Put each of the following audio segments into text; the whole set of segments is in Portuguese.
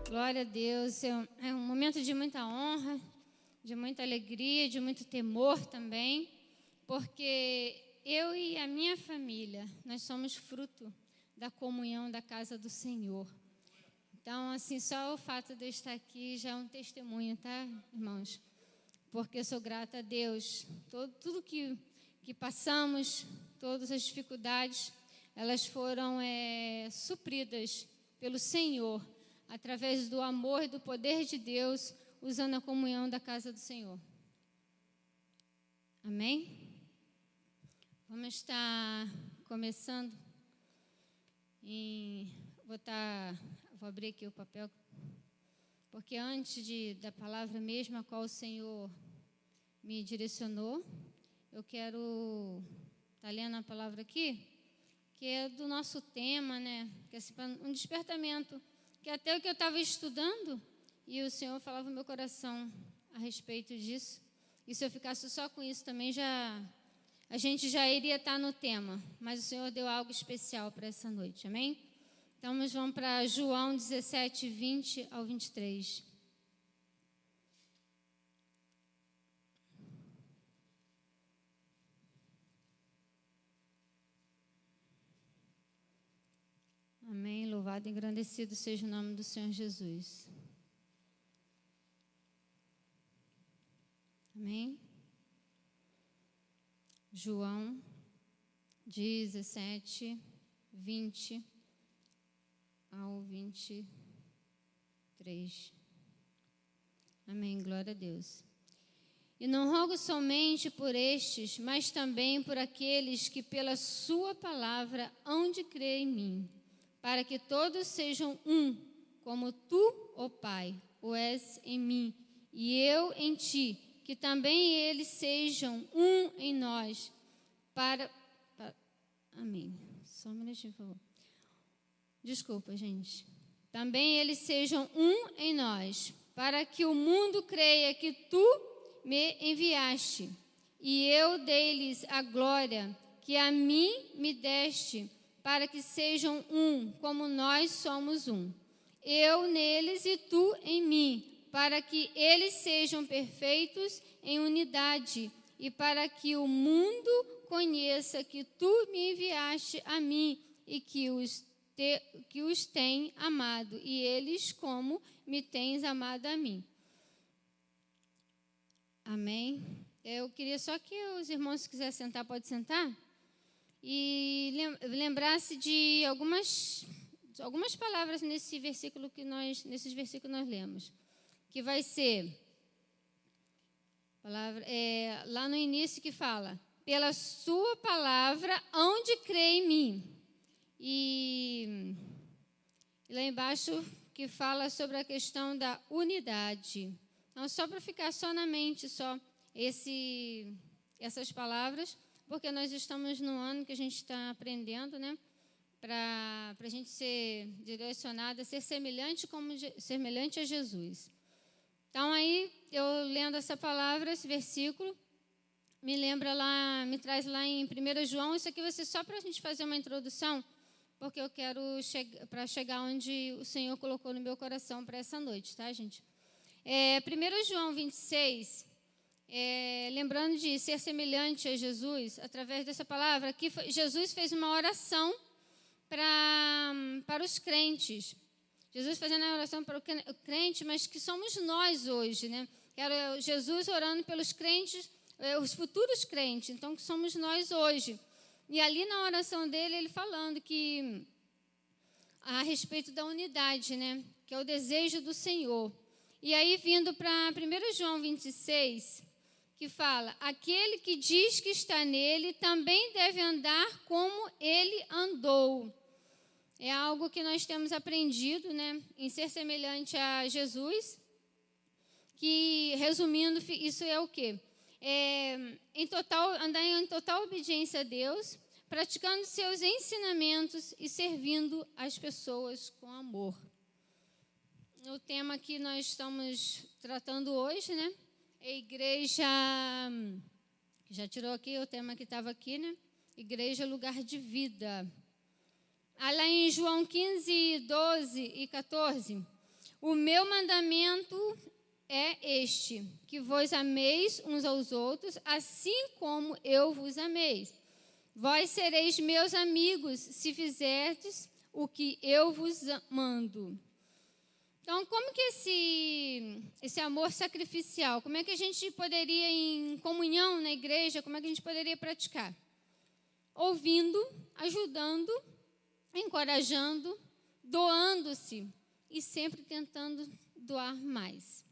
Glória a Deus, é um momento de muita honra, de muita alegria, de muito temor também, porque eu e a minha família, nós somos fruto da comunhão da casa do Senhor. Então, assim, só o fato de eu estar aqui já é um testemunho, tá, irmãos? Porque eu sou grata a Deus. Tudo que passamos, todas as dificuldades, elas foram supridas pelo Senhor, através do amor e do poder de Deus, usando a comunhão da casa do Senhor. Amém? Vamos estar começando vou abrir aqui o papel, porque antes da palavra mesmo a qual o Senhor me direcionou, eu quero estar lendo a palavra aqui, que é do nosso tema, né? Que é um despertamento, que até o que eu estava estudando, e o Senhor falava no meu coração a respeito disso. E se eu ficasse só com isso também, a gente já iria estar no tema. Mas o Senhor deu algo especial para essa noite, amém? Então, nós vamos para João 17, 20 ao 23. Amém. Louvado e engrandecido seja o nome do Senhor Jesus. Amém. João 17, 20 ao 23. Amém. Glória a Deus. E não rogo somente por estes, mas também por aqueles que pela sua palavra hão de crer em mim, para que todos sejam um, como tu, ó Pai, o és em mim, e eu em ti, que também eles sejam um em nós, Amém. Só um minutinho, por favor. Desculpa, gente. Também eles sejam um em nós, para que o mundo creia que tu me enviaste, e eu dei-lhes a glória que a mim me deste, para que sejam um, como nós somos um. Eu neles e tu em mim, para que eles sejam perfeitos em unidade, e para que o mundo conheça que tu me enviaste a mim, e que os tem amado, e eles como me tens amado a mim. Amém? Eu queria só que os irmãos, se quiserem sentar, pode sentar. E lembrar-se de algumas palavras nesses versículos que nós lemos. Que vai ser lá no início que fala, pela sua palavra hão de crer em mim. E lá embaixo que fala sobre a questão da unidade. Então, só para ficar só na mente, essas palavras, porque nós estamos no ano que a gente está aprendendo, né? Para a gente ser direcionado a ser semelhante a Jesus. Então, aí, eu lendo essa palavra, esse versículo, me traz lá em 1 João, isso aqui vai ser só para a gente fazer uma introdução, porque eu quero chegar onde o Senhor colocou no meu coração para essa noite, tá, gente? 1 João 26, lembrando de ser semelhante a Jesus, através dessa palavra, aqui Jesus fez uma oração para os crentes. Jesus fazendo a oração para o crente, mas que somos nós hoje, né? Era Jesus orando pelos crentes, os futuros crentes, então que somos nós hoje. E ali na oração dele, ele falando que a respeito da unidade, né? Que é o desejo do Senhor. E aí vindo para 1 João 26, que fala, aquele que diz que está nele também deve andar como ele andou. É algo que nós temos aprendido, né? Em ser semelhante a Jesus, que, resumindo, isso é o quê? Andar em total obediência a Deus, praticando seus ensinamentos e servindo as pessoas com amor. O tema que nós estamos tratando hoje, né? É a igreja Já tirou aqui o tema que estava aqui, né? Igreja, lugar de vida. Lá em João 15, 12 e 14. O meu mandamento é este, que vos ameis uns aos outros, assim como eu vos amei. Vós sereis meus amigos, se fizerdes o que eu vos mando. Então, como que esse amor sacrificial, como é que a gente poderia, em comunhão na igreja, como é que a gente poderia praticar? Ouvindo, ajudando, encorajando, doando-se e sempre tentando doar mais.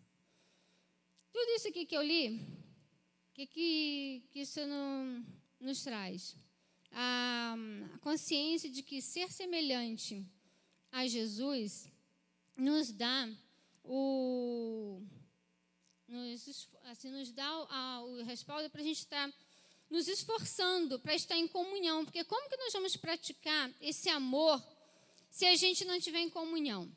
Tudo isso aqui que eu li, que isso nos traz? A consciência de que ser semelhante a Jesus nos dá o respaldo para a gente estar nos esforçando para estar em comunhão. Porque como que nós vamos praticar esse amor se a gente não estiver em comunhão?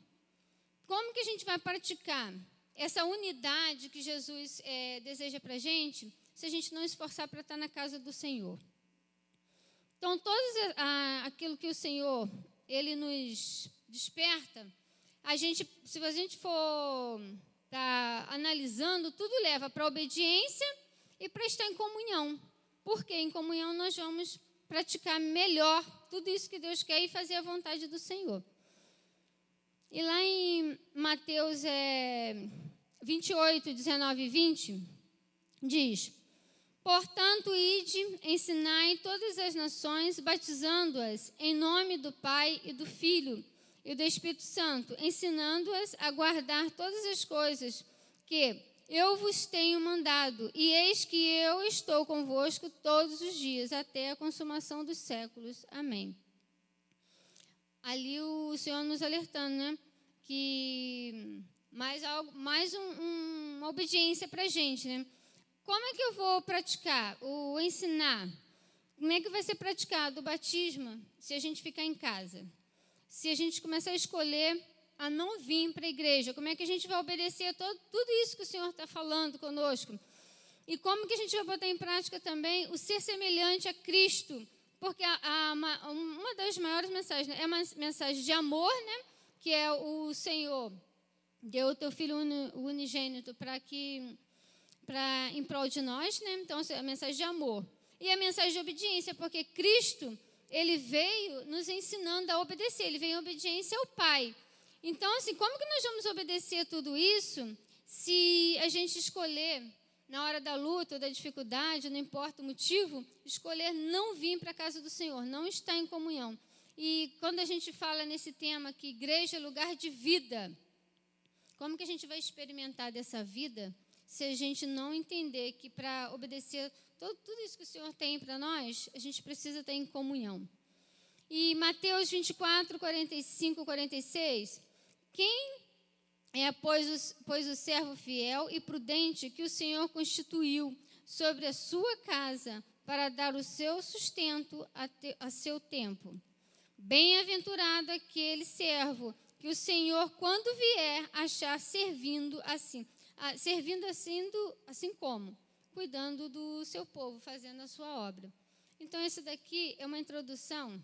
Como que a gente vai praticar essa unidade que Jesus deseja para a gente se a gente não esforçar para estar na casa do Senhor? Então, aquilo que o Senhor, Ele nos desperta, se a gente for analisando, tudo leva para a obediência e para estar em comunhão. Porque em comunhão nós vamos praticar melhor tudo isso que Deus quer e fazer a vontade do Senhor. E lá em Mateus 28, 19 e 20, diz: portanto, ide, ensinai todas as nações, batizando-as em nome do Pai e do Filho e do Espírito Santo, ensinando-as a guardar todas as coisas que eu vos tenho mandado, e eis que eu estou convosco todos os dias, até a consumação dos séculos. Amém. Ali o Senhor nos alertando, né? Que uma obediência para a gente, né? Como é que eu vou praticar o ensinar? Como é que vai ser praticado o batismo se a gente ficar em casa? Se a gente começar a escolher a não vir para a igreja, como é que a gente vai obedecer a tudo isso que o Senhor está falando conosco? E como que a gente vai botar em prática também o ser semelhante a Cristo? Porque uma das maiores mensagens, né, é uma mensagem de amor, né? Que é o Senhor deu o teu Filho unigênito em prol de nós, né? Então, é a mensagem de amor. E a mensagem de obediência, porque Cristo, Ele veio nos ensinando a obedecer, Ele veio em obediência ao Pai. Então, assim, como que nós vamos obedecer tudo isso se a gente escolher, na hora da luta ou da dificuldade, não importa o motivo, escolher não vir para a casa do Senhor, não estar em comunhão? E quando a gente fala nesse tema que igreja é lugar de vida, como que a gente vai experimentar dessa vida se a gente não entender que para obedecer tudo isso que o Senhor tem para nós, a gente precisa estar em comunhão? E Mateus 24, 45, 46, quem é, pois o servo fiel e prudente que o Senhor constituiu sobre a sua casa para dar o seu sustento a seu tempo? Bem-aventurado aquele servo que o Senhor, quando vier, achar servindo assim como? Cuidando do seu povo, fazendo a sua obra. Então, isso daqui é uma introdução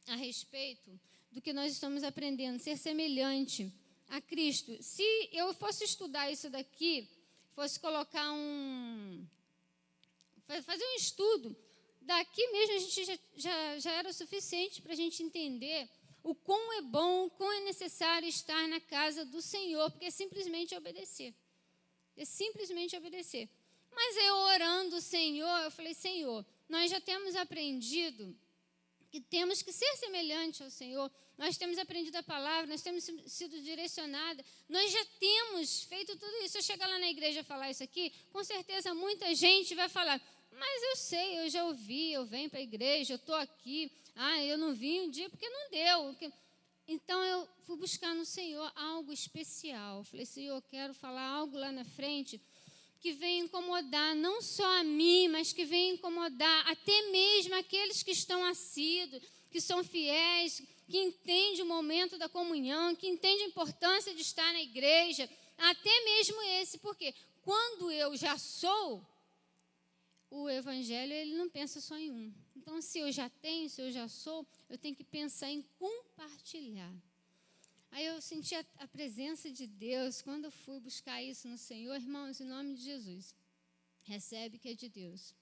a respeito do que nós estamos aprendendo, ser semelhante a Cristo. Se eu fosse estudar isso daqui, fosse colocar fazer um estudo, daqui mesmo a gente já era o suficiente para a gente entender o quão é bom, o quão é necessário estar na casa do Senhor, porque é simplesmente obedecer. É simplesmente obedecer. Mas eu orando o Senhor, eu falei, Senhor, nós já temos aprendido que temos que ser semelhante ao Senhor, nós temos aprendido a palavra, nós temos sido direcionadas, nós já temos feito tudo isso. Se eu chegar lá na igreja e falar isso aqui, com certeza muita gente vai falar, mas eu sei, eu já ouvi, eu venho para a igreja, eu estou aqui, eu não vim um dia porque não deu. Então eu fui buscar no Senhor algo especial. Eu falei, Senhor, eu quero falar algo lá na frente que venha incomodar não só a mim, mas que venha incomodar até mesmo aqueles que estão assíduos, que são fiéis, que entendem o momento da comunhão, que entendem a importância de estar na igreja, até mesmo esse, porque quando eu já sou, o evangelho, ele não pensa só em um. Então, se eu já tenho, se eu já sou, eu tenho que pensar em compartilhar. Aí eu senti a presença de Deus quando eu fui buscar isso no Senhor. Irmãos, em nome de Jesus, recebe que é de Deus.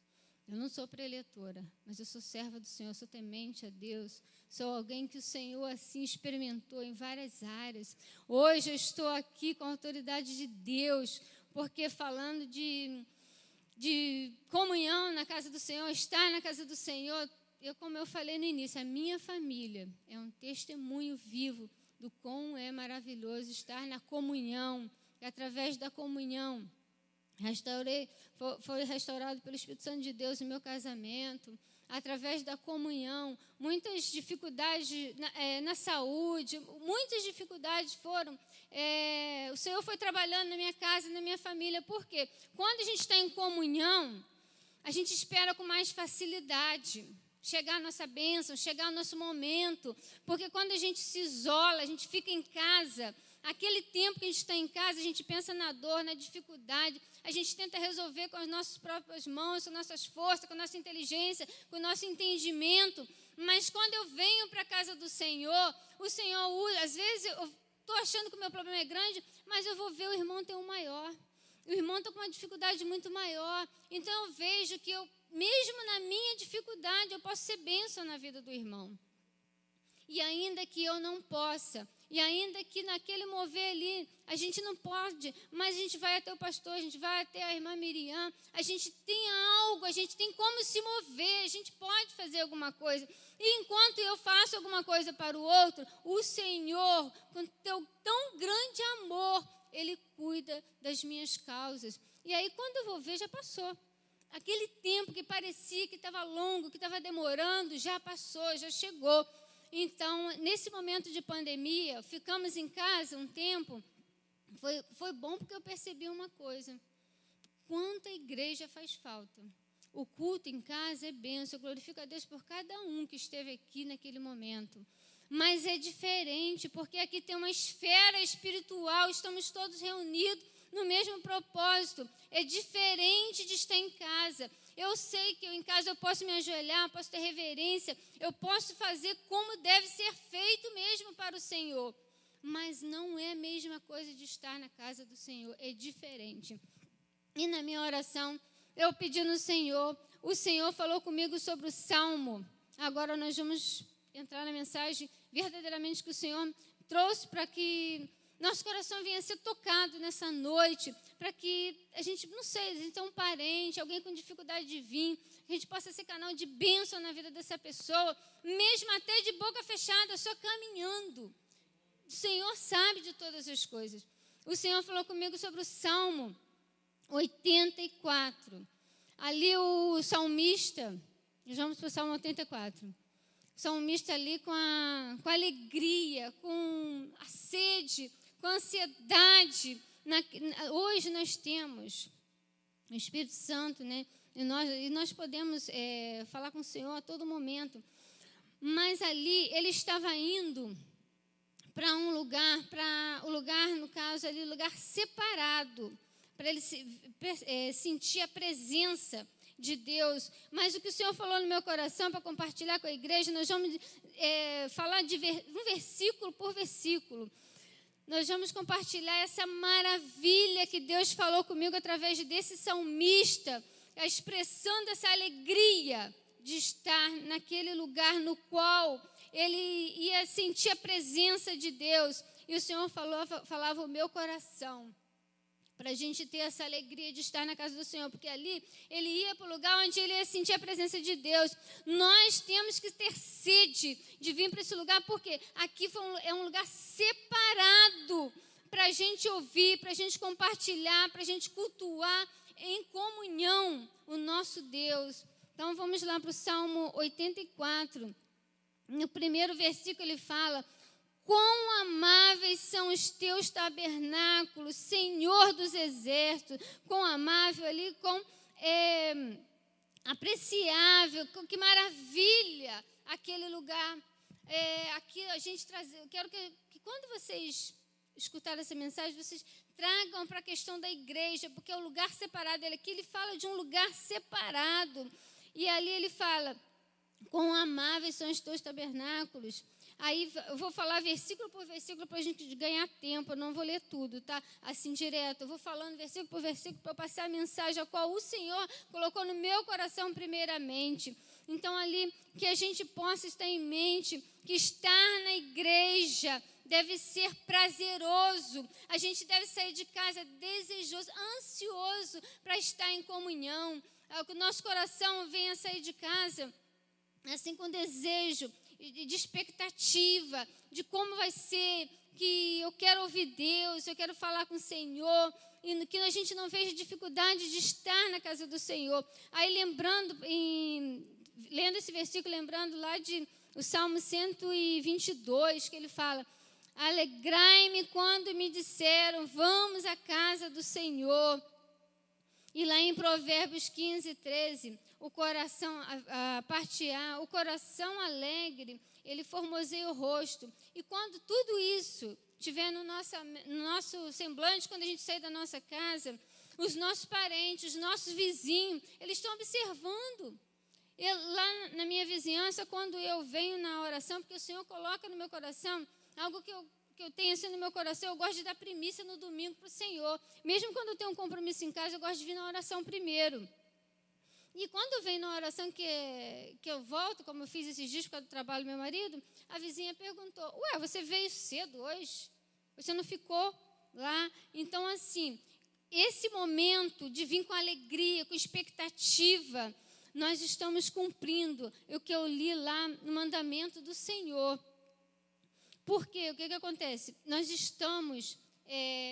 Eu não sou preletora, mas eu sou serva do Senhor, sou temente a Deus. Sou alguém que o Senhor, assim, experimentou em várias áreas. Hoje eu estou aqui com a autoridade de Deus, porque falando de comunhão na casa do Senhor, estar na casa do Senhor, como eu falei no início, a minha família é um testemunho vivo do quão é maravilhoso estar na comunhão, e através da comunhão, foi restaurado pelo Espírito Santo de Deus o meu casamento, através da comunhão, muitas dificuldades na saúde, muitas dificuldades foram, o Senhor foi trabalhando na minha casa, na minha família, porque quando a gente está em comunhão, a gente espera com mais facilidade chegar a nossa bênção, chegar o nosso momento, porque quando a gente se isola, a gente fica em casa, aquele tempo que a gente está em casa, a gente pensa na dor, na dificuldade, a gente tenta resolver com as nossas próprias mãos, com nossas forças, com a nossa inteligência, com o nosso entendimento, mas quando eu venho para a casa do Senhor, o Senhor usa, às vezes eu estou achando que o meu problema é grande, mas eu vou ver o irmão ter um maior, o irmão está com uma dificuldade muito maior, então eu vejo que mesmo na minha dificuldade, eu posso ser bênção na vida do irmão. E ainda que eu não possa, e ainda que naquele mover ali, a gente não pode, mas a gente vai até o pastor, a gente vai até a irmã Miriam, a gente tem algo, a gente tem como se mover, a gente pode fazer alguma coisa. E enquanto eu faço alguma coisa para o outro, o Senhor, com teu tão grande amor, Ele cuida das minhas causas. E aí, quando eu vou ver, já passou. Aquele tempo que parecia que estava longo, que estava demorando, já passou, já chegou. Então, nesse momento de pandemia, ficamos em casa um tempo, foi bom porque eu percebi uma coisa, quanta igreja faz falta. O culto em casa é bênção, eu glorifico a Deus por cada um que esteve aqui naquele momento. Mas é diferente, porque aqui tem uma esfera espiritual, estamos todos reunidos no mesmo propósito. É diferente de estar em casa. Eu sei que em casa eu posso me ajoelhar, posso ter reverência, eu posso fazer como deve ser feito mesmo para o Senhor. Mas não é a mesma coisa de estar na casa do Senhor, é diferente. E na minha oração, eu pedi no Senhor, o Senhor falou comigo sobre o Salmo. Agora nós vamos entrar na mensagem verdadeiramente que o Senhor trouxe para que nosso coração venha a ser tocado nessa noite, para que a gente, não sei, a gente tem um parente, alguém com dificuldade de vir, a gente possa ser canal de bênção na vida dessa pessoa, mesmo até de boca fechada, só caminhando. O Senhor sabe de todas as coisas. O Senhor falou comigo sobre o Salmo 84. Ali o salmista, nós vamos para o Salmo 84. O salmista ali com a alegria, com a sede, com a ansiedade. Hoje nós temos o Espírito Santo, né? E nós podemos falar com o Senhor a todo momento. Mas ali ele estava indo para um lugar, no caso ali, lugar separado, para ele sentir a presença de Deus. Mas o que o Senhor falou no meu coração para compartilhar com a igreja, nós vamos falar de um versículo por versículo. Nós vamos compartilhar essa maravilha que Deus falou comigo através desse salmista, expressando essa alegria de estar naquele lugar no qual ele ia sentir a presença de Deus. E o Senhor falava o meu coração, para a gente ter essa alegria de estar na casa do Senhor, porque ali ele ia para o lugar onde ele ia sentir a presença de Deus. Nós temos que ter sede de vir para esse lugar, porque aqui é um lugar separado para a gente ouvir, para a gente compartilhar, para a gente cultuar em comunhão o nosso Deus. Então vamos lá para o Salmo 84. No primeiro versículo ele fala: quão amáveis são os teus tabernáculos, Senhor dos exércitos. Quão amável ali, quão apreciável, que maravilha aquele lugar. Aqui a gente traz. Eu quero que quando vocês escutaram essa mensagem, vocês tragam para a questão da igreja, porque é o lugar separado. Aqui ele fala de um lugar separado. E ali ele fala, quão amáveis são os teus tabernáculos. Aí eu vou falar versículo por versículo para a gente ganhar tempo, eu não vou ler tudo, tá? Assim direto, eu vou falando versículo por versículo para passar a mensagem a qual o Senhor colocou no meu coração primeiramente. Então ali, que a gente possa estar em mente que estar na igreja deve ser prazeroso. A gente deve sair de casa desejoso, ansioso para estar em comunhão. Que o nosso coração venha sair de casa assim com desejo, de expectativa, de como vai ser, que eu quero ouvir Deus, eu quero falar com o Senhor, e que a gente não veja dificuldade de estar na casa do Senhor. Aí lendo esse versículo, lembrando lá de o Salmo 122, que ele fala, alegrai-me quando me disseram, vamos à casa do Senhor. E lá em Provérbios 15, 13, o coração, a parte A, o coração alegre, ele formoseia o rosto. E quando tudo isso estiver no nosso semblante, quando a gente sair da nossa casa, os nossos parentes, os nossos vizinhos, eles estão observando. Lá na minha vizinhança, quando eu venho na oração, porque o Senhor coloca no meu coração algo que eu tenho assim no meu coração, eu gosto de dar primícia no domingo para o Senhor. Mesmo quando eu tenho um compromisso em casa, eu gosto de vir na oração primeiro. E quando eu venho na oração que eu volto, como eu fiz esses dias por causa do trabalho do meu marido, a vizinha perguntou, você veio cedo hoje? Você não ficou lá? Então, assim, esse momento de vir com alegria, com expectativa, nós estamos cumprindo o que eu li lá no mandamento do Senhor. Por quê? O que acontece? Nós estamos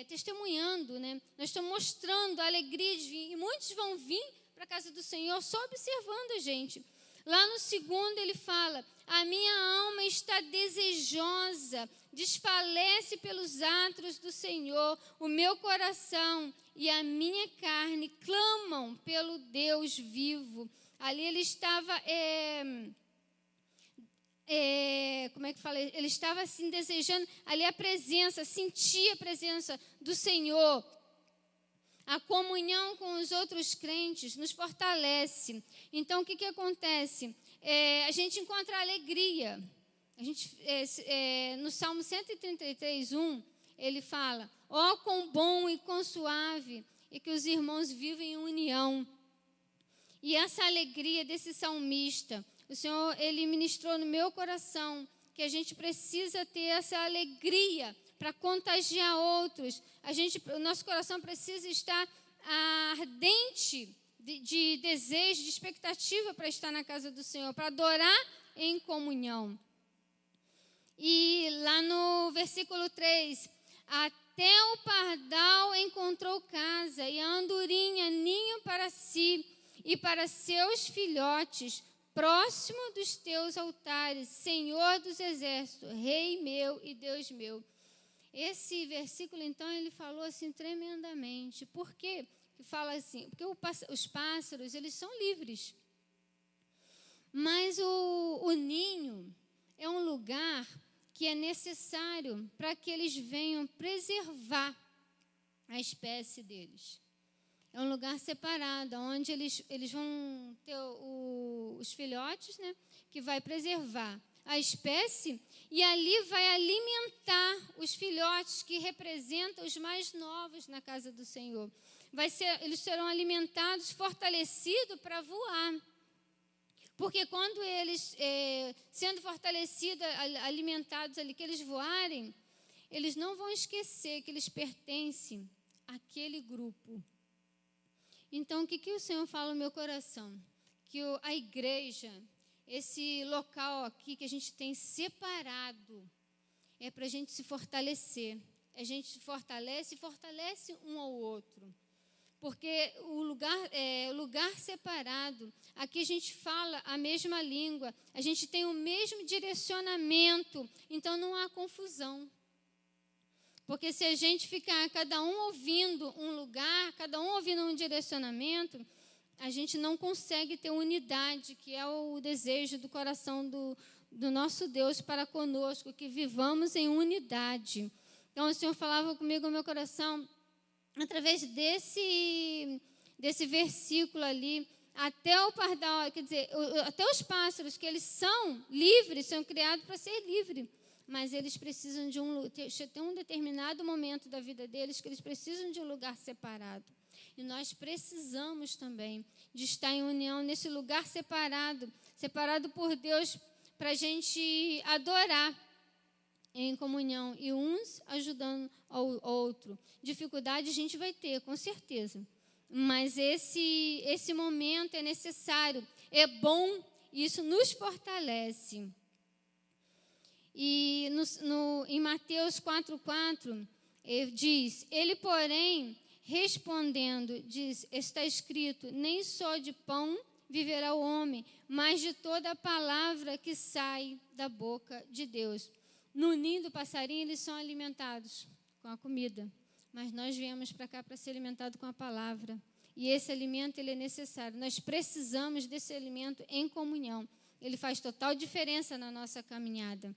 testemunhando, né? Nós estamos mostrando a alegria de vir. E muitos vão vir para a casa do Senhor só observando a gente. Lá no 2 ele fala, a minha alma está desejosa, desfalece pelos átrios do Senhor, o meu coração e a minha carne clamam pelo Deus vivo. Ali ele estava... como é que fala? Ele estava assim desejando ali a presença, sentia a presença do Senhor. A comunhão com os outros crentes nos fortalece. Então, o que acontece? A gente encontra alegria. A gente, no Salmo 133, 1, ele fala, quão bom e quão suave é que os irmãos vivem em união. E essa alegria desse salmista, o Senhor, ele ministrou no meu coração que a gente precisa ter essa alegria para contagiar outros. O nosso coração precisa estar ardente de desejo, de expectativa para estar na casa do Senhor, para adorar em comunhão. E lá no versículo 3, até o pardal encontrou casa e a andorinha ninho para si e para seus filhotes, próximo dos teus altares, Senhor dos exércitos, Rei meu e Deus meu. Esse versículo, então, ele falou assim tremendamente. Por quê que fala assim? Porque os pássaros, eles são livres. Mas o ninho é um lugar que é necessário para que eles venham preservar a espécie deles. É um lugar separado, onde eles vão ter os filhotes, né, que vai preservar a espécie, e ali vai alimentar os filhotes que representam os mais novos na casa do Senhor. Eles serão alimentados, fortalecidos para voar. Porque quando eles, sendo fortalecidos, alimentados ali, que eles voarem, eles não vão esquecer que eles pertencem àquele grupo. Então, o que o Senhor fala no meu coração? Que a igreja, esse local aqui que a gente tem separado, é para a gente se fortalecer. A gente se fortalece e fortalece um ao outro. Porque o lugar separado, aqui a gente fala a mesma língua, a gente tem o mesmo direcionamento, então não há confusão. Porque se a gente ficar cada um ouvindo um lugar, cada um ouvindo um direcionamento, a gente não consegue ter unidade, que é o desejo do coração do nosso Deus para conosco, que vivamos em unidade. Então, o Senhor falava comigo no meu coração, através desse versículo ali, até o pardal, quer dizer, até os pássaros, que eles são livres, são criados para ser livres, mas eles precisam de tem um determinado momento da vida deles que eles precisam de um lugar separado. E nós precisamos também de estar em união nesse lugar separado por Deus, para a gente adorar em comunhão e uns ajudando ao outro. Dificuldade a gente vai ter, com certeza. Mas esse momento é necessário, é bom, e isso nos fortalece. E em Mateus 4,4, diz, ele, porém, respondendo, diz, está escrito, nem só de pão viverá o homem, mas de toda a palavra que sai da boca de Deus. No ninho do passarinho, eles são alimentados com a comida, mas nós viemos para cá para ser alimentados com a palavra. E esse alimento, ele é necessário. Nós precisamos desse alimento em comunhão. Ele faz total diferença na nossa caminhada.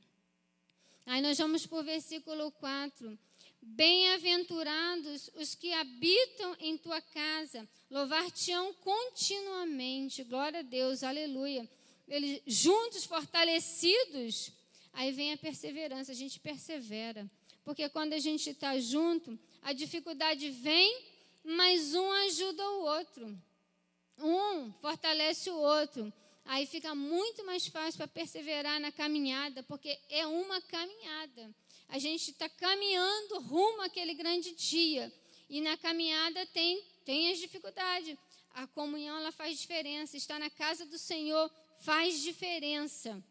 Aí nós vamos para o versículo 4. Bem-aventurados os que habitam em tua casa, louvar-te-ão continuamente. Glória a Deus, aleluia. Eles juntos, fortalecidos, aí vem a perseverança, a gente persevera. Porque quando a gente está junto, a dificuldade vem, mas um ajuda o outro. Um fortalece o outro. Aí fica muito mais fácil para perseverar na caminhada, porque é uma caminhada. A gente está caminhando rumo àquele grande dia. E na caminhada tem as dificuldades. A comunhão, ela faz diferença. Estar na casa do Senhor faz diferença.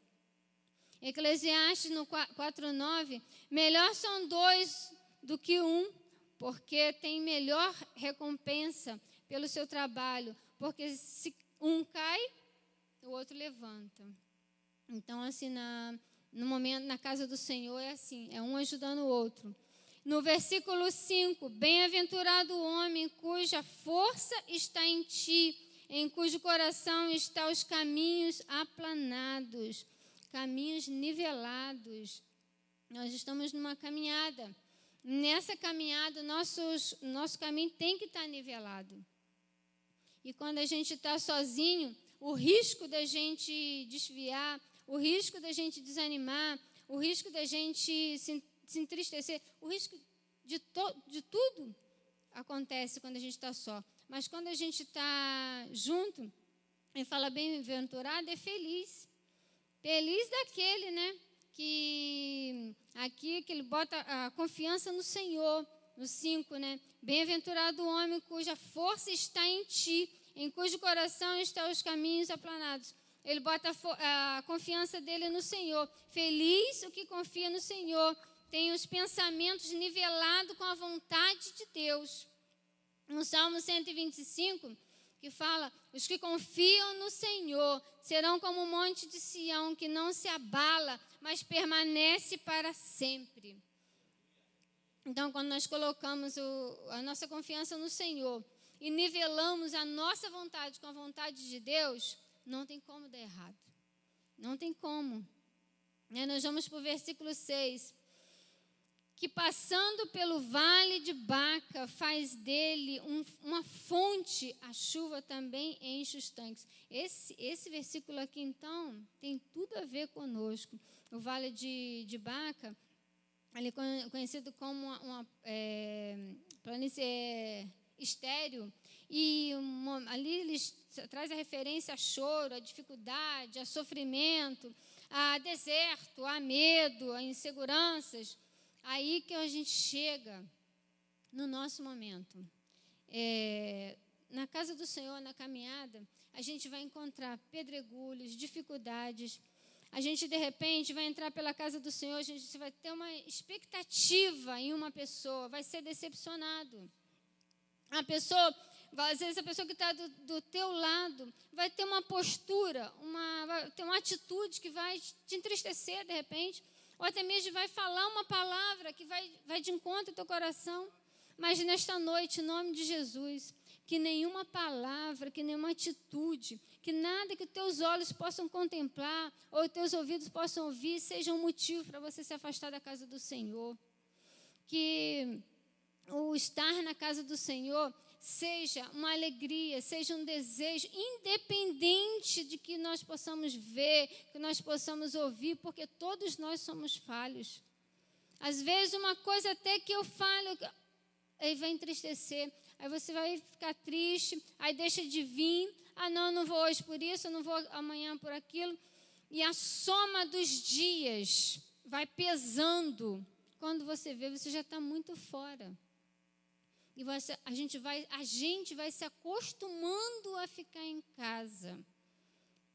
Eclesiastes no 4,9, melhor são dois do que um, porque tem melhor recompensa pelo seu trabalho. Porque se um cai, o outro levanta. Então, assim, no momento, na casa do Senhor, é assim, é um ajudando o outro. No versículo 5, bem-aventurado o homem cuja força está em ti, em cujo coração estão os caminhos aplanados, caminhos nivelados. Nós estamos numa caminhada. Nessa caminhada, nosso caminho tem que estar nivelado. E quando a gente está sozinho, o risco da gente desviar, o risco da gente desanimar, o risco da gente se entristecer, o risco de tudo acontece quando a gente está só. Mas quando a gente está junto, ele fala bem-aventurado, é feliz. Feliz daquele, né? Que ele bota a confiança no Senhor, no 5, né? Bem-aventurado o homem cuja força está em ti, em cujo coração estão os caminhos aplanados. Ele bota a confiança dele no Senhor. Feliz o que confia no Senhor. Tem os pensamentos nivelados com a vontade de Deus. No Salmo 125, que fala, os que confiam no Senhor serão como o monte de Sião, que não se abala, mas permanece para sempre. Então, quando nós colocamos a nossa confiança no Senhor e nivelamos a nossa vontade com a vontade de Deus, não tem como dar errado. Não tem como. Nós vamos para o versículo 6. Que passando pelo vale de Baca, faz dele uma fonte, a chuva também enche os tanques. Esse versículo aqui, então, tem tudo a ver conosco. O vale de Baca, ele é conhecido como uma planície estéril, e ali eles traz a referência a choro, a dificuldade, a sofrimento, a deserto, a medo, a inseguranças. Aí que a gente chega no nosso momento. Na casa do Senhor, na caminhada, a gente vai encontrar pedregulhos, dificuldades. A gente, de repente, vai entrar pela casa do Senhor, a gente vai ter uma expectativa em uma pessoa, vai ser decepcionado. Às vezes a pessoa que está do teu lado vai ter uma postura, vai ter uma atitude que vai te entristecer, de repente. Ou até mesmo vai falar uma palavra que vai de encontro ao teu coração. Mas nesta noite, em nome de Jesus, que nenhuma palavra, que nenhuma atitude, que nada que teus olhos possam contemplar ou teus ouvidos possam ouvir seja um motivo para você se afastar da casa do Senhor. que o estar na casa do Senhor seja uma alegria, seja um desejo, independente de que nós possamos ver, que nós possamos ouvir, porque todos nós somos falhos. Às vezes, uma coisa até que eu falo, aí vai entristecer, aí você vai ficar triste, aí deixa de vir, não vou hoje por isso, eu não vou amanhã por aquilo, e a soma dos dias vai pesando. Quando você vê, você já está muito fora. E a gente vai se acostumando a ficar em casa.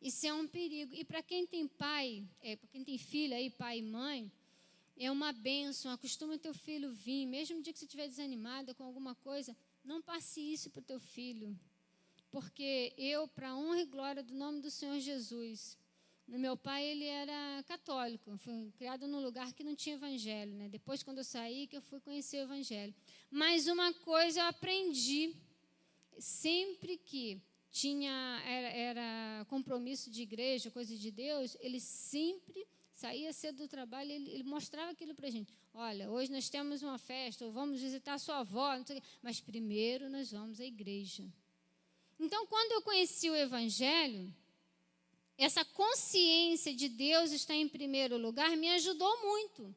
Isso é um perigo. E para quem tem para quem tem filho aí, pai e mãe, é uma bênção. Acostuma teu filho vir, mesmo no dia que você estiver desanimada com alguma coisa, não passe isso para o teu filho. Porque para a honra e glória do nome do Senhor Jesus, meu pai, ele era católico, foi criado num lugar que não tinha evangelho, né? Depois, quando eu saí, que eu fui conhecer o evangelho. Mas uma coisa eu aprendi, sempre que era compromisso de igreja, coisa de Deus, ele sempre saía cedo do trabalho, ele mostrava aquilo para a gente. Olha, hoje nós temos uma festa, ou vamos visitar a sua avó, não sei o quê, mas primeiro nós vamos à igreja. Então, quando eu conheci o evangelho, essa consciência de Deus estar em primeiro lugar me ajudou muito.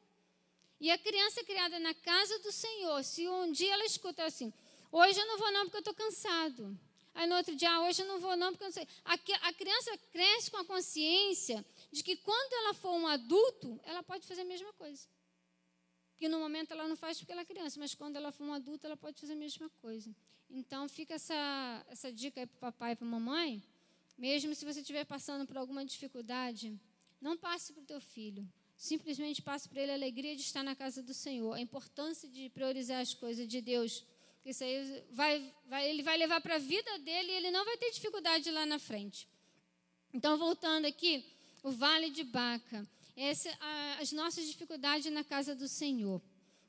E a criança criada na casa do Senhor, se um dia ela escuta assim, hoje eu não vou não porque eu estou cansado. Aí no outro dia, hoje eu não vou não porque eu não sei. A criança cresce com a consciência de que quando ela for um adulto, ela pode fazer a mesma coisa. Que no momento ela não faz porque ela é criança, mas quando ela for um adulto, ela pode fazer a mesma coisa. Então fica essa dica aí para o papai e para a mamãe. Mesmo se você estiver passando por alguma dificuldade, não passe para o teu filho. Simplesmente passe para ele a alegria de estar na casa do Senhor. A importância de priorizar as coisas de Deus. Porque isso aí ele vai levar para a vida dele e ele não vai ter dificuldade lá na frente. Então, voltando aqui, o Vale de Baca. As nossas dificuldades na casa do Senhor.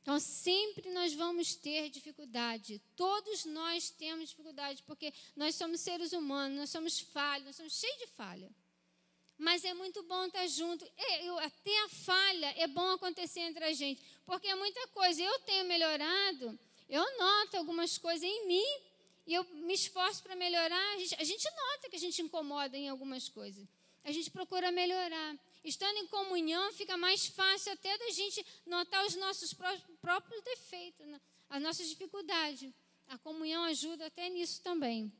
Então, sempre nós vamos ter dificuldade. Todos nós temos dificuldade, porque nós somos seres humanos, nós somos falhos, nós somos cheios de falha. Mas é muito bom estar junto. Até a falha é bom acontecer entre a gente, porque é muita coisa. Eu tenho melhorado, eu noto algumas coisas em mim, e eu me esforço para melhorar. A gente nota que a gente incomoda em algumas coisas. A gente procura melhorar. Estando em comunhão, fica mais fácil até da gente notar os nossos próprios defeitos, né? As nossas dificuldades. A comunhão ajuda até nisso também.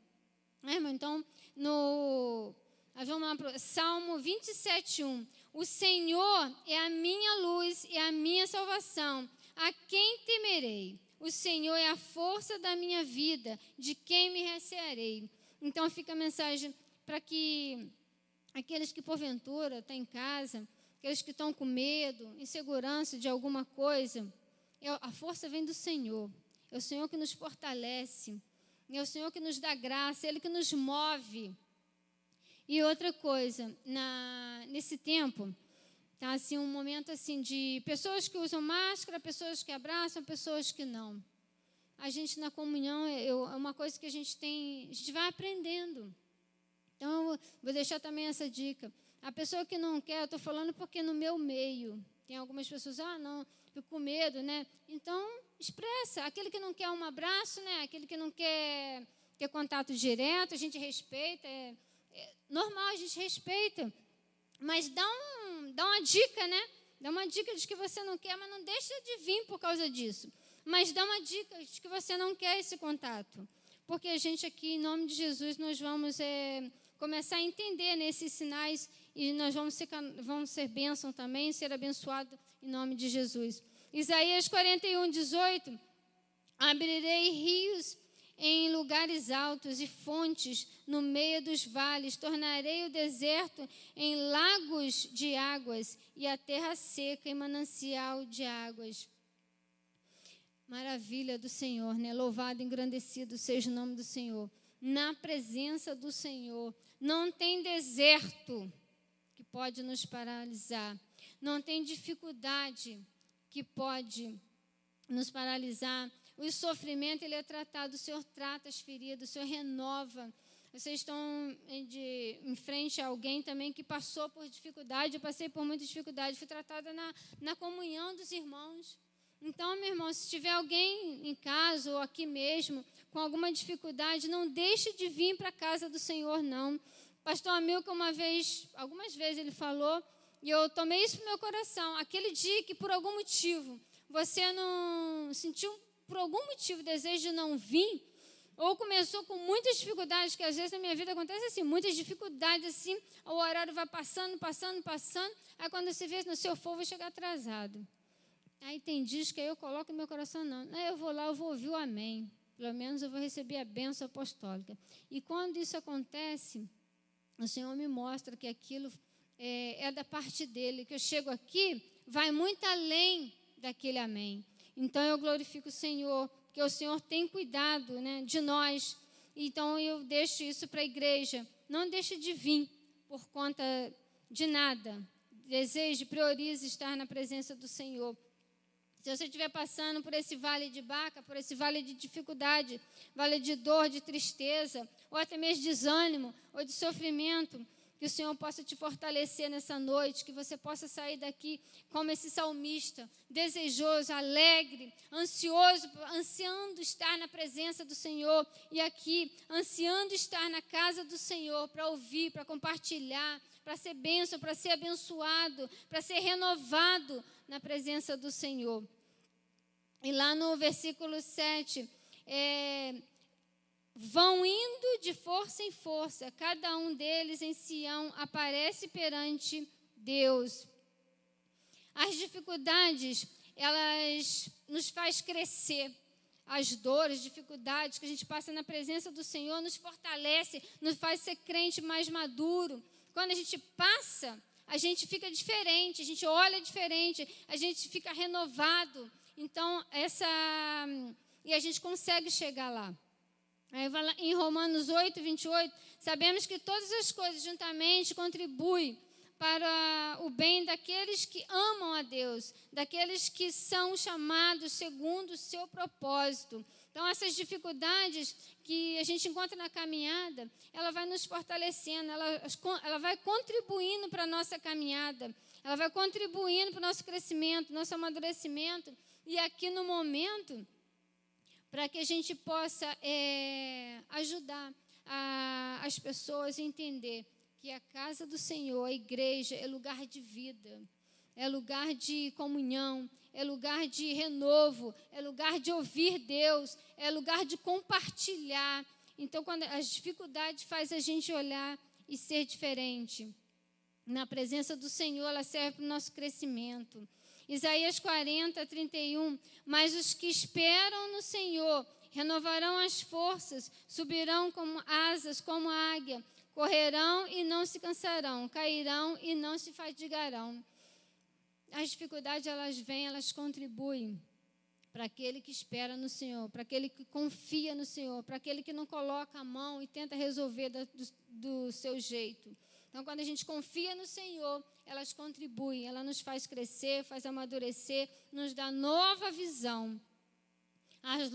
Então, vamos lá para Salmo 27:1. O Senhor é a minha luz e a minha salvação. A quem temerei? O Senhor é a força da minha vida. De quem me recearei? Então, fica a mensagem para que aqueles que porventura estão em casa, aqueles que estão com medo, insegurança de alguma coisa, a força vem do Senhor. É o Senhor que nos fortalece, é o Senhor que nos dá graça, é Ele que nos move. E outra coisa, nesse tempo, está assim, um momento assim, de pessoas que usam máscara, pessoas que abraçam, pessoas que não. A gente na comunhão é uma coisa que a gente vai aprendendo. Então, vou deixar também essa dica. A pessoa que não quer, eu estou falando porque no meu meio, tem algumas pessoas, não, fico com medo, né? Então, expressa. Aquele que não quer um abraço, né? Aquele que não quer ter contato direto, a gente respeita. É normal, a gente respeita. Mas dá uma dica, né? Dá uma dica de que você não quer, mas não deixa de vir por causa disso. Mas dá uma dica de que você não quer esse contato. Porque a gente aqui, em nome de Jesus, nós vamos começar a entender nesses sinais e nós vamos ser bênção também, ser abençoado em nome de Jesus. Isaías 41:18. Abrirei rios em lugares altos e fontes no meio dos vales. Tornarei o deserto em lagos de águas e a terra seca em manancial de águas. Maravilha do Senhor, né? Louvado e engrandecido seja o nome do Senhor. Na presença do Senhor, não tem deserto que pode nos paralisar. Não tem dificuldade que pode nos paralisar. O sofrimento, ele é tratado. O Senhor trata as feridas, o Senhor renova. Vocês estão em frente a alguém também que passou por dificuldade. Eu passei por muita dificuldade. Fui tratada na comunhão dos irmãos. Então, meu irmão, se tiver alguém em casa ou aqui mesmo com alguma dificuldade, não deixe de vir para a casa do Senhor, não. Pastor Amilcar, algumas vezes ele falou, e eu tomei isso para o meu coração, aquele dia que por algum motivo você não sentiu, por algum motivo, desejo de não vir, ou começou com muitas dificuldades, que às vezes na minha vida acontece assim, muitas dificuldades assim, o horário vai passando, aí quando você vê no seu for, vai chegar atrasado. Aí tem dias que aí eu coloco no meu coração, não, eu vou lá, eu vou ouvir o amém, pelo menos eu vou receber a bênção apostólica. E quando isso acontece, o Senhor me mostra que aquilo é da parte dele, que eu chego aqui, vai muito além daquele amém. Então eu glorifico o Senhor, porque o Senhor tem cuidado, né, de nós. Então eu deixo isso para a igreja. Não deixe de vir por conta de nada. Deseje, priorize estar na presença do Senhor. Se você estiver passando por esse vale de Baca, por esse vale de dificuldade, vale de dor, de tristeza, ou até mesmo de desânimo, ou de sofrimento, que o Senhor possa te fortalecer nessa noite, que você possa sair daqui como esse salmista, desejoso, alegre, ansioso, ansiando estar na presença do Senhor, e aqui, ansiando estar na casa do Senhor, para ouvir, para compartilhar, para ser bênção, para ser abençoado, para ser renovado na presença do Senhor. E lá no versículo 7, vão indo de força em força, cada um deles em Sião aparece perante Deus. As dificuldades, elas nos faz crescer. As dores, dificuldades que a gente passa na presença do Senhor nos fortalece, nos faz ser crente mais maduro. Quando a gente passa, a gente fica diferente, a gente olha diferente, a gente fica renovado. Então, e a gente consegue chegar lá. Aí vai lá em Romanos 8, 28, sabemos que todas as coisas juntamente contribuem para o bem daqueles que amam a Deus, daqueles que são chamados segundo o seu propósito. Então, essas dificuldades que a gente encontra na caminhada, ela vai nos fortalecendo, ela vai contribuindo para a nossa caminhada, ela vai contribuindo para o nosso crescimento, nosso amadurecimento. E aqui no momento, para que a gente possa ajudar as pessoas a entender que a casa do Senhor, a igreja, é lugar de vida, é lugar de comunhão, é lugar de renovo, é lugar de ouvir Deus, é lugar de compartilhar. Então, quando as dificuldades fazem a gente olhar e ser diferente, na presença do Senhor, ela serve para o nosso crescimento. Isaías 40, 31, mas os que esperam no Senhor renovarão as forças, subirão como asas, como águia, correrão e não se cansarão, cairão e não se fadigarão. As dificuldades, elas vêm, elas contribuem para aquele que espera no Senhor, para aquele que confia no Senhor, para aquele que não coloca a mão e tenta resolver do seu jeito. Então, quando a gente confia no Senhor, elas contribuem, ela nos faz crescer, faz amadurecer, nos dá nova visão. As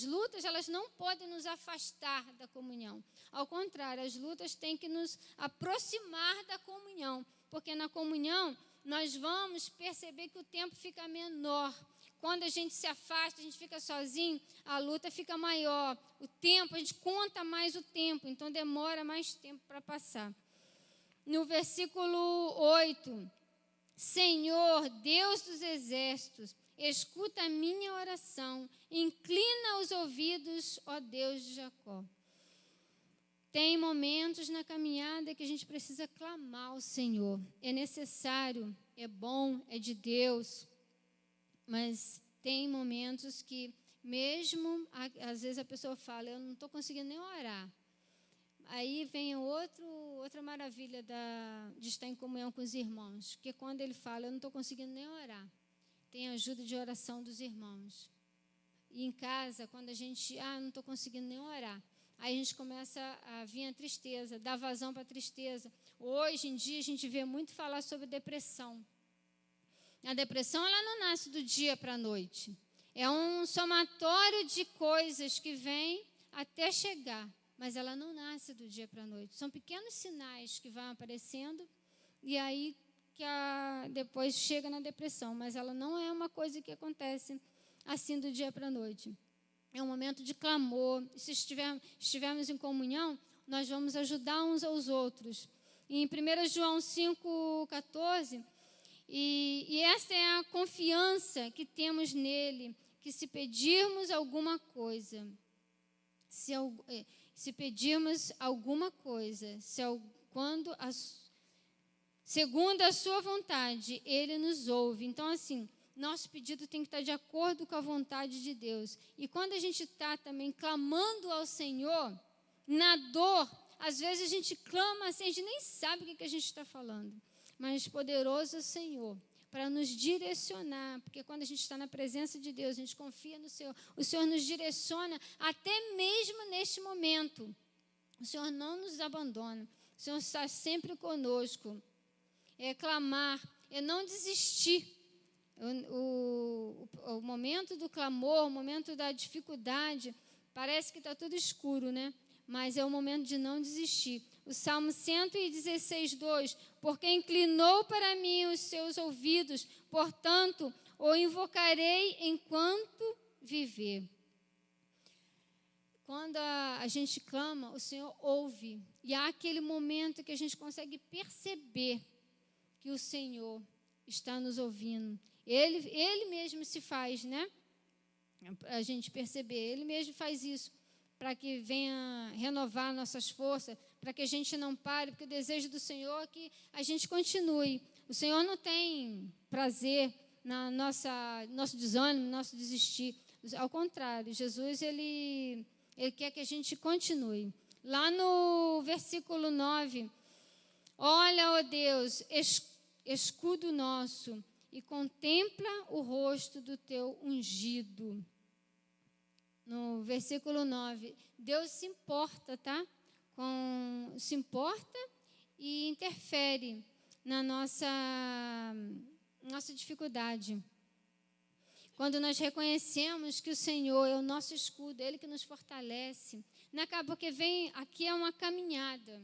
lutas, elas não podem nos afastar da comunhão. Ao contrário, as lutas têm que nos aproximar da comunhão, porque na comunhão nós vamos perceber que o tempo fica menor. Quando a gente se afasta, a gente fica sozinho, a luta fica maior. O tempo, a gente conta mais o tempo, então demora mais tempo para passar. No versículo 8, Senhor, Deus dos exércitos, escuta a minha oração, inclina os ouvidos, ó Deus de Jacó. Tem momentos na caminhada que a gente precisa clamar ao Senhor. É necessário, é bom, é de Deus, mas tem momentos que mesmo, às vezes a pessoa fala, eu não estou conseguindo nem orar. Aí vem outra maravilha de estar em comunhão com os irmãos, que quando ele fala, eu não estou conseguindo nem orar, tem a ajuda de oração dos irmãos. E em casa, quando a gente, não estou conseguindo nem orar, aí a gente começa a vir a tristeza, dar vazão para a tristeza. Hoje em dia, a gente vê muito falar sobre depressão. A depressão, ela não nasce do dia para a noite. É um somatório de coisas que vem até chegar. Mas ela não nasce do dia para a noite. São pequenos sinais que vão aparecendo e aí que depois chega na depressão. Mas ela não é uma coisa que acontece assim do dia para a noite. É um momento de clamor. Se estivermos em comunhão, nós vamos ajudar uns aos outros. Em 1 João 5,14, e esta é a confiança que temos nele, que se pedirmos alguma coisa, se pedirmos alguma coisa, segundo a sua vontade, ele nos ouve. Então, assim, nosso pedido tem que estar de acordo com a vontade de Deus. E quando a gente está também clamando ao Senhor, na dor, às vezes a gente clama assim, a gente nem sabe o que a gente está falando. Mas poderoso é o Senhor para nos direcionar, porque quando a gente está na presença de Deus, a gente confia no Senhor, o Senhor nos direciona até mesmo neste momento. O Senhor não nos abandona, o Senhor está sempre conosco. É clamar, é não desistir. O momento do clamor, o momento da dificuldade, parece que está tudo escuro, né? Mas é o momento de não desistir. O Salmo 116, 2, porque inclinou para mim os seus ouvidos, portanto, o invocarei enquanto viver. Quando a gente clama, o Senhor ouve. E há aquele momento que a gente consegue perceber que o Senhor está nos ouvindo. Ele mesmo se faz, né? A gente perceber, Ele mesmo faz isso, para que venha renovar nossas forças, para que a gente não pare, porque o desejo do Senhor é que a gente continue. O Senhor não tem prazer na nosso desânimo, nosso desistir. Ao contrário, Jesus, ele quer que a gente continue. Lá no versículo 9, olha, ó Deus, escudo nosso, e contempla o rosto do teu ungido. No versículo 9, Deus se importa, tá? Se importa e interfere na nossa dificuldade. Quando nós reconhecemos que o Senhor é o nosso escudo, Ele que nos fortalece. Porque aqui é uma caminhada.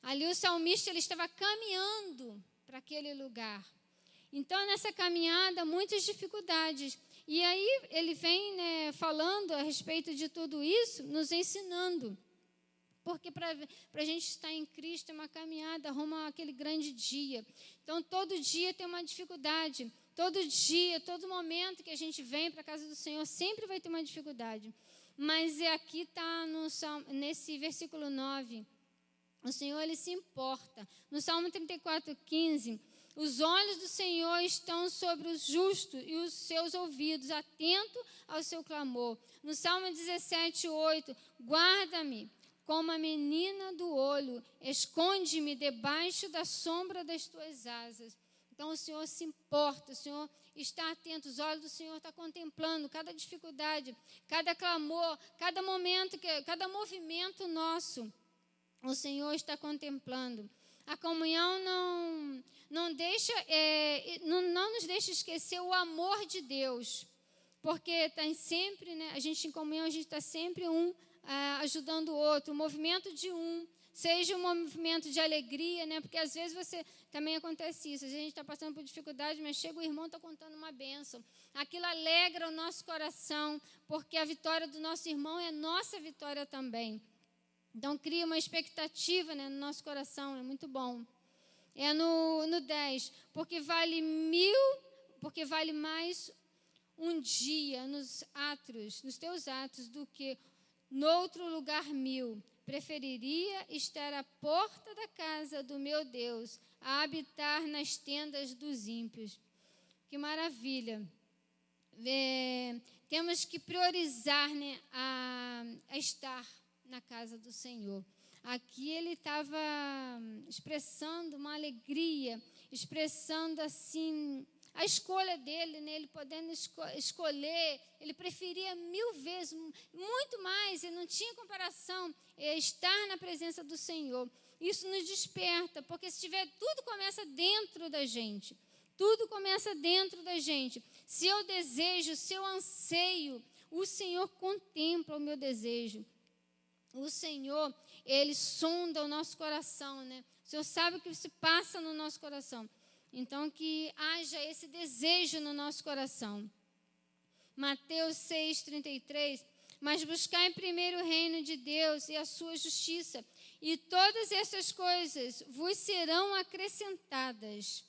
Ali o salmista ele estava caminhando para aquele lugar. Então, nessa caminhada, muitas dificuldades. E aí ele vem, né, falando a respeito de tudo isso, nos ensinando. Porque para a gente estar em Cristo é uma caminhada rumo àquele grande dia. Então, todo dia tem uma dificuldade. Todo dia, todo momento que a gente vem para a casa do Senhor, sempre vai ter uma dificuldade. Mas aqui está nesse versículo 9. O Senhor, Ele se importa. No Salmo 34, 15... os olhos do Senhor estão sobre os justos e os seus ouvidos atentos ao seu clamor. No Salmo 17, 8, guarda-me como a menina do olho, esconde-me debaixo da sombra das tuas asas. Então o Senhor se importa, o Senhor está atento, os olhos do Senhor estão contemplando cada dificuldade, cada clamor, cada momento, cada movimento nosso. O Senhor está contemplando. A comunhão não nos deixa esquecer o amor de Deus, porque está sempre, né, a gente em comunhão, a gente está sempre ajudando o outro, o movimento de seja um movimento de alegria, né, porque às vezes também acontece isso, às vezes a gente está passando por dificuldade, mas chega o irmão, está contando uma bênção, aquilo alegra o nosso coração, porque a vitória do nosso irmão é nossa vitória também. Então, cria uma expectativa, né, no nosso coração, é muito bom. É no 10, porque vale mais um dia nos teus atos, do que noutro lugar 1000. Preferiria estar à porta da casa do meu Deus, a habitar nas tendas dos ímpios. Que maravilha. Temos que priorizar, né, a estar na casa do Senhor. Aqui ele estava expressando uma alegria, expressando assim a escolha dele, né? Ele podendo escolher, ele preferia 1000 vezes, muito mais, ele não tinha comparação, estar na presença do Senhor. Isso nos desperta, porque tudo começa dentro da gente. Tudo começa dentro da gente. Se eu desejo, se eu anseio, o Senhor contempla o meu desejo. O Senhor, Ele sonda o nosso coração, né? O Senhor sabe o que se passa no nosso coração. Então, que haja esse desejo no nosso coração. Mateus 6:33, mas buscai primeiro o reino de Deus e a sua justiça, e todas essas coisas vos serão acrescentadas.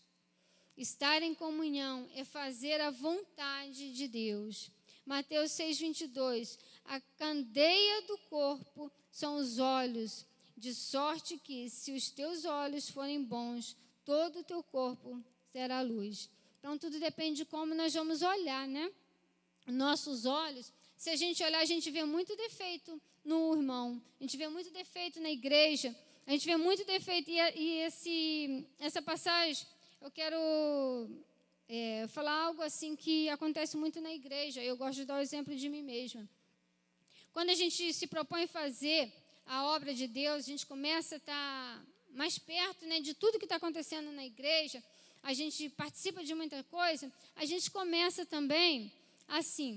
Estar em comunhão é fazer a vontade de Deus. Mateus 6:22, a candeia do corpo são os olhos, de sorte que, se os teus olhos forem bons, todo o teu corpo será luz. Então, tudo depende de como nós vamos olhar, né? Nossos olhos, se a gente olhar, a gente vê muito defeito no irmão, a gente vê muito defeito na igreja, a gente vê muito defeito. Essa passagem, eu quero falar algo assim que acontece muito na igreja. Eu gosto de dar o exemplo de mim mesma. Quando a gente se propõe fazer a obra de Deus, a gente começa a estar mais perto, né, de tudo que está acontecendo na igreja, a gente participa de muita coisa, a gente começa também assim,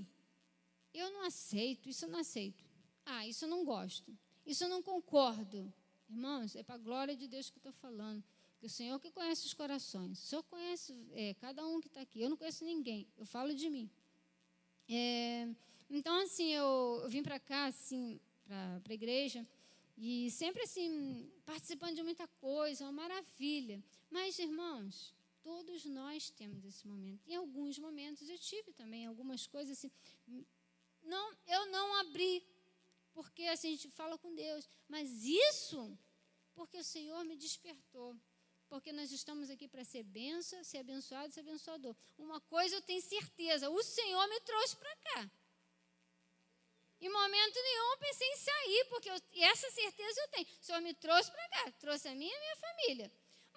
eu não aceito, isso eu não aceito. Ah, isso eu não gosto, isso eu não concordo. Irmãos, é para a glória de Deus que eu estou falando. O Senhor que conhece os corações. O Senhor conhece cada um que está aqui. Eu não conheço ninguém, eu falo de mim. Então, assim, eu vim para cá, assim, para a igreja, e sempre, assim, participando de muita coisa, uma maravilha. Mas, irmãos, todos nós temos esse momento. Em alguns momentos eu tive também algumas coisas assim. Eu não abri, porque assim, a gente fala com Deus. Mas isso, porque o Senhor me despertou. Porque nós estamos aqui para ser bênção, ser abençoado, ser abençoador. Uma coisa eu tenho certeza, o Senhor me trouxe para cá. Em momento nenhum eu pensei em sair, porque essa certeza eu tenho. O Senhor me trouxe para cá, trouxe a minha e a minha família.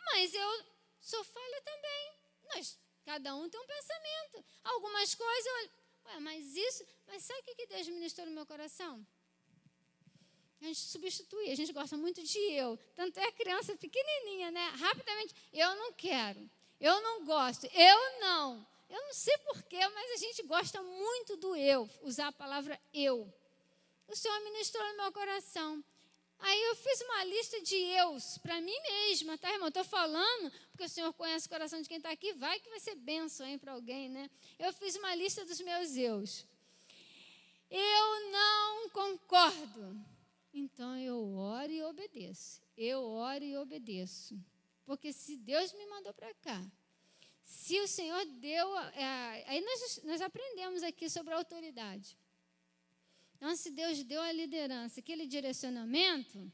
Mas eu sou falha também. Cada um tem um pensamento. Algumas coisas, mas sabe o que Deus ministrou no meu coração? A gente substitui, a gente gosta muito de eu. Tanto é a criança pequenininha, né? Rapidamente, eu não quero, eu não gosto, eu não. Eu não sei porquê, mas a gente gosta muito do eu, usar a palavra eu. O Senhor ministrou no meu coração. Aí eu fiz uma lista de eus para mim mesma, tá, irmão? Estou falando, porque o Senhor conhece o coração de quem está aqui, vai que vai ser bênção para alguém, né? Eu fiz uma lista dos meus eus. Eu não concordo. Então eu oro e obedeço. Eu oro e obedeço. Porque se Deus me mandou para cá, se o Senhor deu... aí nós aprendemos aqui sobre a autoridade. Então, se Deus deu a liderança, aquele direcionamento,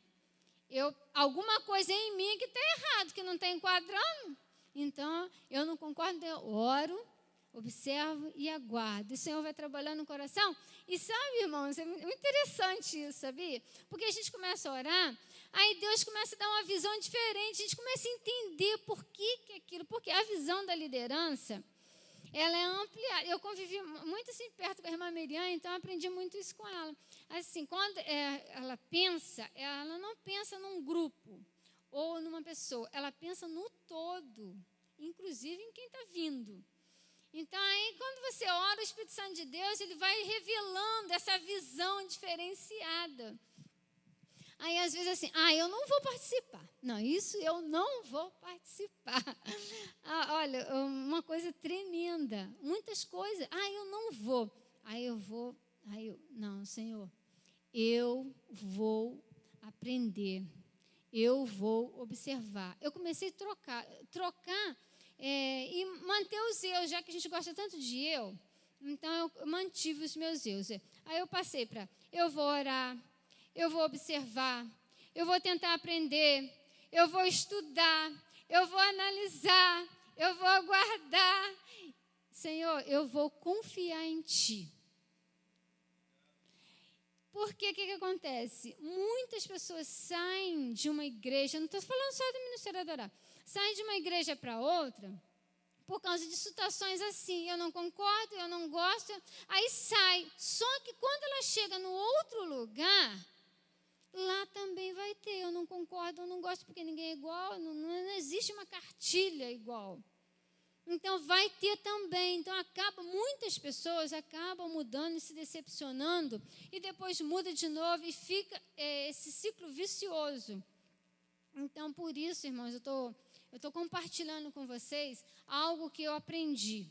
alguma coisa em mim que está errado, que não está enquadrando. Então, eu não concordo, eu oro, observo e aguardo. O Senhor vai trabalhando no coração. E sabe, irmãos, é muito interessante isso, sabia? Porque a gente começa a orar, aí Deus começa a dar uma visão diferente, a gente começa a entender por que aquilo, porque a visão da liderança, ela é ampliada. Eu convivi muito assim perto com a irmã Miriam, então eu aprendi muito isso com ela. Assim, quando ela pensa, ela não pensa num grupo ou numa pessoa, ela pensa no todo, inclusive em quem está vindo. Então, aí, quando você ora, o Espírito Santo de Deus, ele vai revelando essa visão diferenciada. Aí, às vezes, assim, eu não vou participar. Não, isso eu não vou participar. Olha, uma coisa tremenda. Muitas coisas. Eu não vou. Não, Senhor, eu vou aprender. Eu vou observar. Eu comecei a trocar e manter os eus, já que a gente gosta tanto de eu. Então, eu mantive os meus eus. Aí, eu passei para, eu vou orar, eu vou observar, eu vou tentar aprender, eu vou estudar, eu vou analisar, eu vou aguardar. Senhor, eu vou confiar em Ti. Porque o que acontece? Muitas pessoas saem de uma igreja, não estou falando só do Ministério Adorar, saem de uma igreja para outra por causa de situações assim, eu não concordo, eu não gosto, aí sai. Só que quando ela chega no outro lugar, lá também vai ter, eu não concordo, eu não gosto porque ninguém é igual, não existe uma cartilha igual. Então, vai ter também. Então, muitas pessoas acabam mudando e se decepcionando, e depois muda de novo e fica esse ciclo vicioso. Então, por isso, irmãos, eu estou compartilhando com vocês algo que eu aprendi.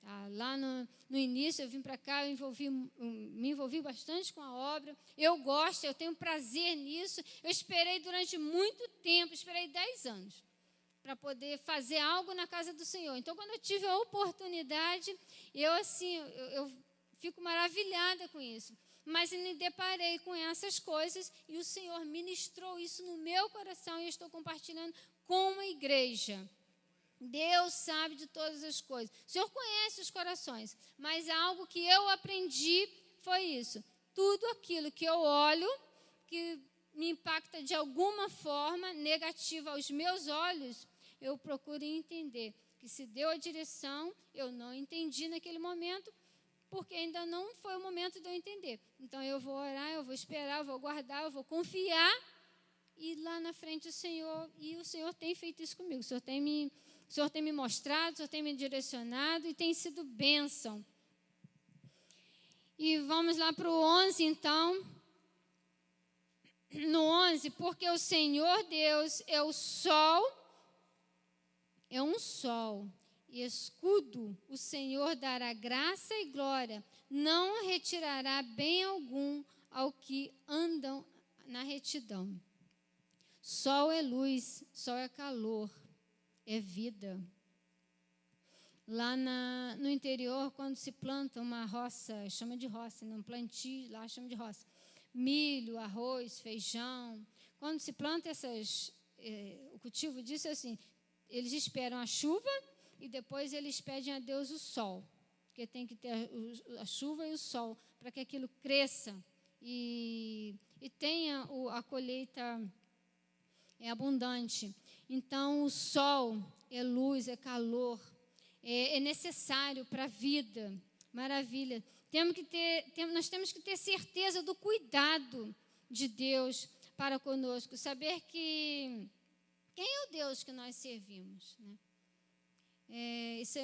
Tá? Lá no início, eu vim para cá, me envolvi bastante com a obra. Eu gosto, eu tenho prazer nisso. Eu esperei durante muito tempo, esperei 10 anos, para poder fazer algo na casa do Senhor. Então, quando eu tive a oportunidade, eu fico maravilhada com isso. Mas me deparei com essas coisas e o Senhor ministrou isso no meu coração e eu estou compartilhando com a igreja. Deus sabe de todas as coisas. O Senhor conhece os corações, mas algo que eu aprendi foi isso. Tudo aquilo que eu olho, que me impacta de alguma forma negativa aos meus olhos, eu procuro entender que se deu a direção, eu não entendi naquele momento, porque ainda não foi o momento de eu entender. Então, eu vou orar, eu vou esperar, eu vou guardar, eu vou confiar, e lá na frente o Senhor tem feito isso comigo. O Senhor tem me mostrado, o Senhor tem me direcionado e tem sido bênção. E vamos lá para o 11, então. No 11, porque o Senhor Deus é o sol, é um sol e escudo, o Senhor dará graça e glória, não retirará bem algum ao que andam na retidão. Sol é luz, sol é calor, é vida. Lá no interior, quando se planta uma roça, chama de roça, não plantio, lá chama de roça. Milho, arroz, feijão. Quando se planta o cultivo disso é assim, eles esperam a chuva e depois eles pedem a Deus o sol, porque tem que ter a chuva e o sol para que aquilo cresça e tenha a colheita abundante. Então, o sol é luz, é calor, é necessário para a vida. Maravilha. Nós temos que ter certeza do cuidado de Deus para conosco, saber que quem é o Deus que nós servimos, né? Isso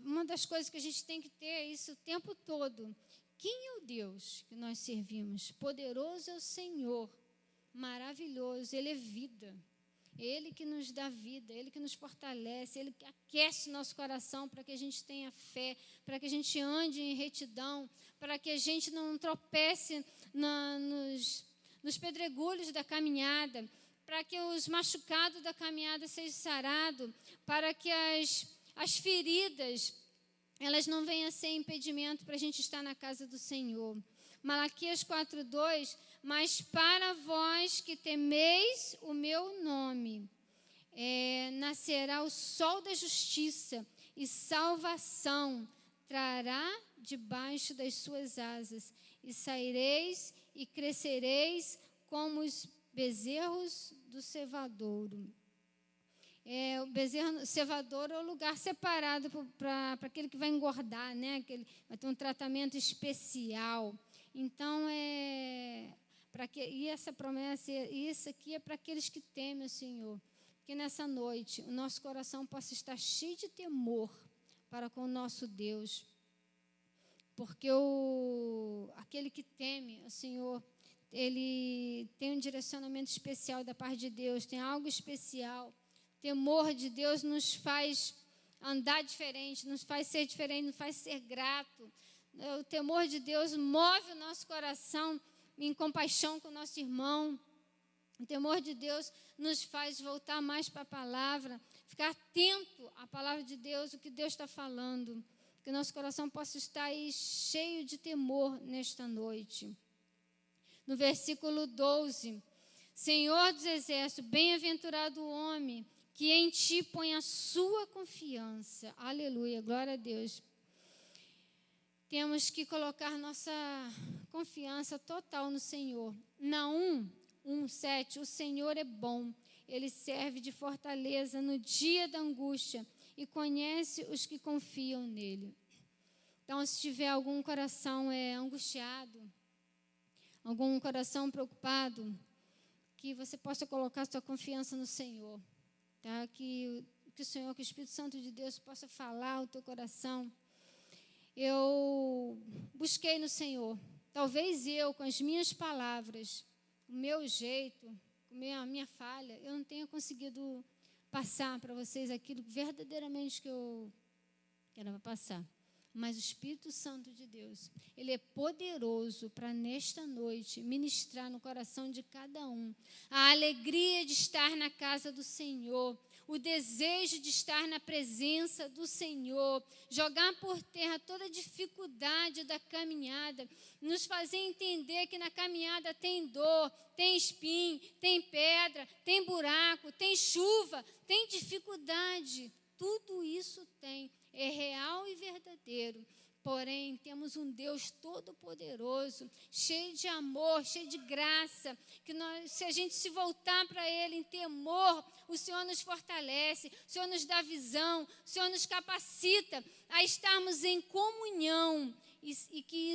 uma das coisas que a gente tem que ter isso o tempo todo. Quem é o Deus que nós servimos? Poderoso é o Senhor, maravilhoso, Ele é vida. Ele que nos dá vida, Ele que nos fortalece, Ele que aquece nosso coração para que a gente tenha fé, para que a gente ande em retidão, para que a gente não tropece nos pedregulhos da caminhada, para que os machucados da caminhada sejam sarados, para que as feridas, elas não venham a ser impedimento para a gente estar na casa do Senhor. Malaquias 4:2, mas para vós que temeis o meu nome, nascerá o sol da justiça e salvação trará debaixo das suas asas, e saireis e crescereis como os bezerros do cevadouro. O bezerro cevadouro é o lugar separado para aquele que vai engordar, né? Vai ter um tratamento especial. Então, e essa promessa, isso aqui é para aqueles que temem o Senhor. Que nessa noite o nosso coração possa estar cheio de temor para com o nosso Deus. Porque aquele que teme o Senhor, ele tem um direcionamento especial da parte de Deus, tem algo especial. O temor de Deus nos faz andar diferente, nos faz ser diferente, nos faz ser grato. O temor de Deus move o nosso coração em compaixão com o nosso irmão. O temor de Deus nos faz voltar mais para a palavra, ficar atento à palavra de Deus, o que Deus está falando. Que o nosso coração possa estar aí cheio de temor nesta noite. No versículo 12, Senhor dos exércitos, bem-aventurado o homem que em ti põe a sua confiança. Aleluia, glória a Deus. Temos que colocar nossa confiança total no Senhor. Naum 1:7, o Senhor é bom, Ele serve de fortaleza no dia da angústia e conhece os que confiam nele. Então, se tiver algum coração angustiado, algum coração preocupado, que você possa colocar sua confiança no Senhor. Tá? Que o Senhor, que o Espírito Santo de Deus possa falar ao teu coração. Eu busquei no Senhor. Talvez eu, com as minhas palavras, o meu jeito, a minha falha, eu não tenha conseguido passar para vocês aquilo verdadeiramente que eu que era para passar. Mas o Espírito Santo de Deus, ele é poderoso para nesta noite ministrar no coração de cada um a alegria de estar na casa do Senhor, o desejo de estar na presença do Senhor, jogar por terra toda dificuldade da caminhada, nos fazer entender que na caminhada tem dor, tem espinho, tem pedra, tem buraco, tem chuva, tem dificuldade. Tudo isso tem, é real e verdadeiro. Porém, temos um Deus todo-poderoso, cheio de amor, cheio de graça, que nós, se a gente se voltar para Ele em temor, o Senhor nos fortalece, o Senhor nos dá visão, o Senhor nos capacita a estarmos em comunhão, e que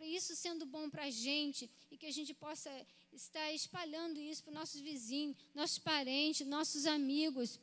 isso sendo bom para a gente, e que a gente possa estar espalhando isso para os nossos vizinhos, nossos parentes, nossos amigos.